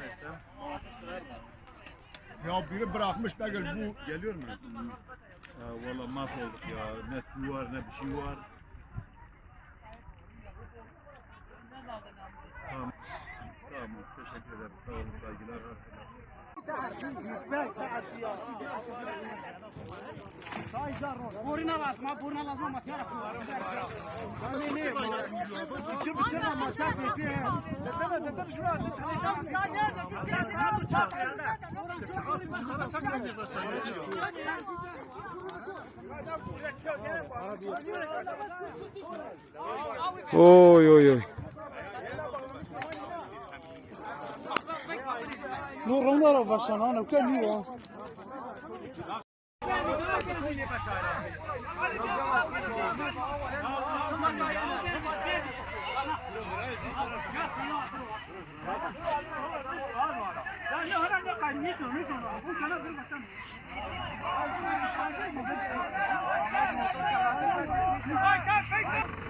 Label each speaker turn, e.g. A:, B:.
A: etsem.
B: Ya biri bırakmış Begül bu.
A: Geliyor mu? Valla mahvolduk ya. Ne su var ne bir şey var. Tamam. Tamam. Teşekkür ederim. Sağ olun. Saygılar.
C: Burina basma, burina lazım ama sen yapma. Ne ne? Bitir ama sen bitir. Dede şuraya. Ya ne? Şu sesi al çak.
D: Oy oy oy.
C: No ronda vasana, no que niu. Vai,